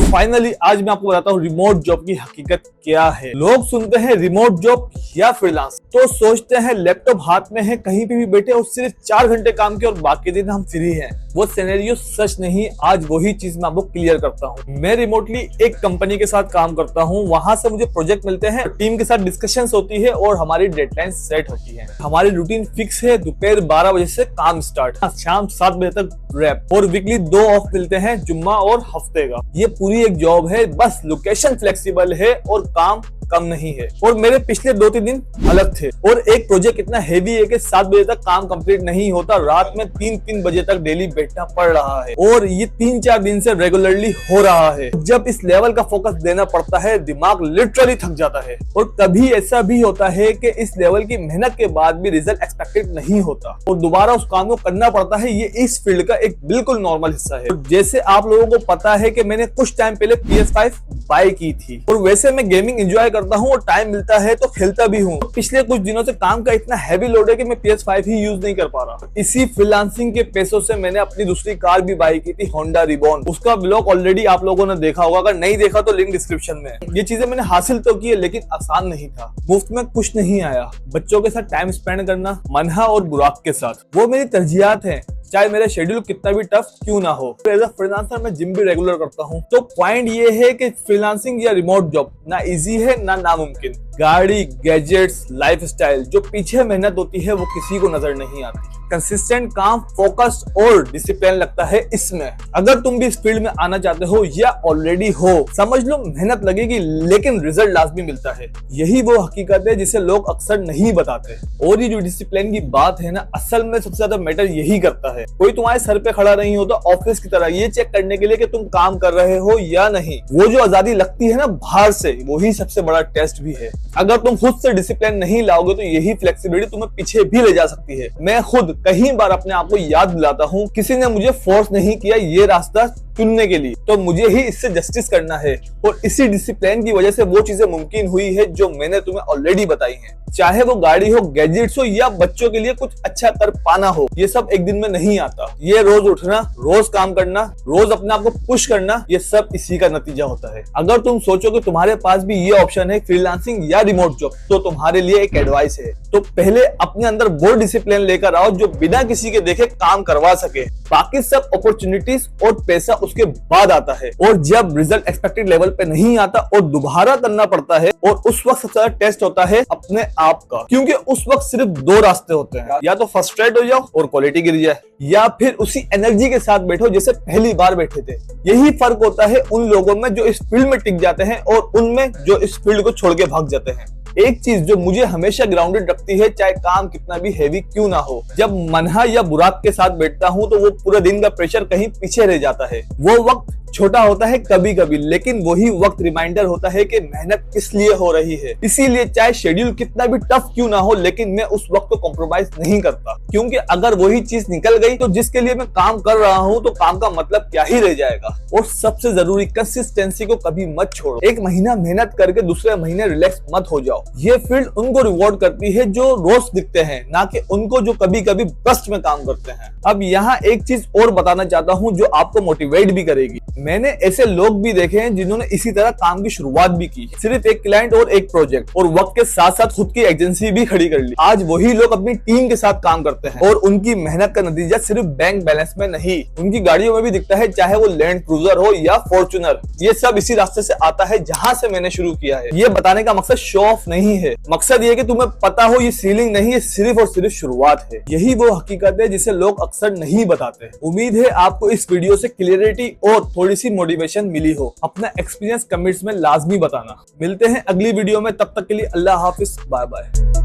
Finally आज मैं आपको बताता हूँ रिमोट जॉब की हकीकत क्या है। लोग सुनते हैं रिमोट जॉब या फ्रीलांस तो सोचते हैं लैपटॉप हाथ में है, कहीं पे भी बैठे और सिर्फ 4 घंटे काम किए और बाकी दिन हम फ्री हैं। वो सिनेरियो सच नहीं। आज वही चीज मैं आपको क्लियर करता हूँ। मैं रिमोटली एक कंपनी के साथ काम करता हूँ। वहां से मुझे प्रोजेक्ट मिलते हैं, टीम के साथ डिस्कशंस होती है और हमारी डेडलाइन सेट होती है। हमारी रूटीन फिक्स है, दोपहर 12 बजे से काम स्टार्ट, शाम 7 बजे तक रैप और वीकली 2 ऑफ मिलते हैं, जुम्मा और हफ्ते का। ये पूरी एक जॉब है, बस लोकेशन फ्लेक्सिबल है और काम कम नहीं है। और मेरे पिछले 2-3 दिन अलग थे और एक प्रोजेक्ट इतना हेवी है कि 7 बजे तक काम कंप्लीट नहीं होता, रात में 3-3 बजे तक डेली बैठना पड़ रहा है और ये 3-4 दिन से रेगुलरली हो रहा है। जब इस लेवल का फोकस देना पड़ता है, दिमाग लिटरली थक जाता है। और कभी ऐसा भी होता है कि इस लेवल की मेहनत के बाद भी रिजल्ट एक्सपेक्टेड नहीं होता और दोबारा उस काम को करना पड़ता है। ये इस फील्ड का एक बिल्कुल नॉर्मल हिस्सा है। और जैसे आप लोगों को पता है कि मैंने कुछ टाइम पहले PS5 बाय की थी और वैसे मैं गेमिंग एंजॉय करता हूँ और टाइम मिलता है तो खेलता भी हूँ। पिछले कुछ दिनों से काम का इतना हैवी लोड है कि मैं PS5 ही यूज नहीं कर पा रहा। इसी फ्रीलांसिंग के पैसों से मैंने अपनी दूसरी कार भी बाय की थी, होंडा रिबॉन। उसका ब्लॉग ऑलरेडी आप लोगों ने देखा होगा, अगर नहीं देखा तो लिंक डिस्क्रिप्शन में है। ये चीजें मैंने हासिल तो की है लेकिन आसान नहीं था। मुफ्त में कुछ नहीं आया। बच्चों के साथ टाइम स्पेंड करना, मनहा और बुराक के साथ, वो मेरी तरजीहात है, चाहे मेरा शेड्यूल कितना भी टफ क्यों ना हो। एज अ फ्रीलांसर मैं जिम भी रेगुलर करता हूँ। तो पॉइंट ये है कि फ्रीलांसिंग या रिमोट जॉब ना इजी है ना नामुमकिन। गाड़ी, गैजेट्स, लाइफस्टाइल, जो पीछे मेहनत होती है वो किसी को नजर नहीं आती। कंसिस्टेंट काम, फोकस और डिसिप्लिन लगता है इसमें। अगर तुम भी इस फील्ड में आना चाहते हो या ऑलरेडी हो, समझ लो मेहनत लगेगी लेकिन रिजल्ट लाजमी मिलता है। यही वो हकीकत है जिसे लोग अक्सर नहीं बताते। और ये जो डिसिप्लिन की बात है ना, असल में सबसे ज्यादा मैटर यही करता है। कोई तुम्हारे सर पे खड़ा नहीं होता ऑफिस की तरह ये चेक करने के लिए कि तुम काम कर रहे हो या नहीं। वो जो आजादी लगती है ना बाहर से, वही सबसे बड़ा टेस्ट भी है। अगर तुम खुद से डिसिप्लिन नहीं लाओगे तो यही फ्लेक्सिबिलिटी तुम्हें पीछे भी ले जा सकती है। मैं खुद कई बार अपने आप को याद दिलाता हूँ, किसी ने मुझे फोर्स नहीं किया ये रास्ता चुनने के लिए, तो मुझे ही इससे जस्टिस करना है। और इसी डिसिप्लिन की वजह से वो चीजें मुमकिन हुई है जो मैंने तुम्हें ऑलरेडी बताई हैं। चाहे वो गाड़ी हो, गैजेट्स हो या बच्चों के लिए कुछ अच्छा कर पाना हो, ये सब एक दिन में नहीं आता। ये रोज उठना, रोज काम करना, रोज अपने आप को पुश करना, ये सब इसी का नतीजा होता है। अगर तुम सोचो कि तुम्हारे पास भी ये ऑप्शन है फ्रीलांसिंग या रिमोट जॉब, तो तुम्हारे लिए एक एडवाइस है। तो पहले अपने अंदर वो डिसिप्लिन लेकर आओ जो बिना किसी के देखे काम करवा सके। बाकी सब अपॉर्चुनिटीज और पैसा उसके बाद आता है। और जब रिजल्ट एक्सपेक्टेड लेवल पे नहीं आता और दोबारा करना पड़ता है, और उस वक्त सबसे ज्यादा टेस्ट होता है अपने आप का। क्योंकि उस वक्त सिर्फ 2 रास्ते होते हैं, या तो फ्रस्ट्रेट हो जाओ और क्वालिटी गिर जाए, या फिर उसी एनर्जी के साथ बैठो जैसे पहली बार बैठे थे। यही फर्क होता है उन लोगों में जो इस फील्ड में टिक जाते हैं और उनमें जो इस फील्ड को छोड़ के भाग जाते हैं। एक चीज जो मुझे हमेशा ग्राउंडेड रखती है, चाहे काम कितना भी हैवी क्यों ना हो, जब मनहा या बुराक के साथ बैठता हूँ तो वो पूरे दिन का प्रेशर कहीं पीछे रह जाता है। वो वक्त छोटा होता है कभी कभी, लेकिन वही वक्त रिमाइंडर होता है कि मेहनत किस लिए हो रही है। इसीलिए चाहे शेड्यूल कितना भी टफ क्यों ना हो, लेकिन मैं उस वक्त को कॉम्प्रोमाइज नहीं करता। क्योंकि अगर वही चीज निकल गई तो जिसके लिए मैं काम कर रहा हूँ तो काम का मतलब क्या ही रह जाएगा। और सबसे जरूरी, कंसिस्टेंसी को कभी मत छोड़ो। एक महीना मेहनत करके दूसरे महीने रिलैक्स मत हो जाओ। ये फील्ड उनको रिवॉर्ड करती है जो रोज दिखते हैं, ना कि उनको जो कभी कभी बस्ट में काम करते हैं। अब यहाँ एक चीज और बताना चाहता हूँ जो आपको मोटिवेट भी करेगी। मैंने ऐसे लोग भी देखे हैं जिन्होंने इसी तरह काम की शुरुआत भी की, सिर्फ एक क्लाइंट और एक प्रोजेक्ट, और वक्त के साथ साथ खुद की एजेंसी भी खड़ी कर ली। आज वही लोग अपनी टीम के साथ काम करते हैं और उनकी मेहनत का नतीजा सिर्फ बैंक बैलेंस में नहीं, उनकी गाड़ियों में भी दिखता है, चाहे वो लैंड क्रूजर हो या फॉर्च्यूनर। ये सब इसी रास्ते से आता है जहां से मैंने शुरू किया है। ये बताने का मकसद शो ऑफ नहीं है, मकसद ये कि तुम्हें पता हो ये सीलिंग नहीं है, सिर्फ और सिर्फ शुरुआत है। यही वो हकीकत है जिसे लोग अक्सर नहीं बताते। उम्मीद है आपको इस वीडियो से क्लियरिटी और थोड़ी सी मोटिवेशन मिली हो। अपना एक्सपीरियंस कमेंट्स में लाजमी बताना। मिलते हैं अगली वीडियो में, तब तक के लिए अल्लाह हाफिज, बाय बाय।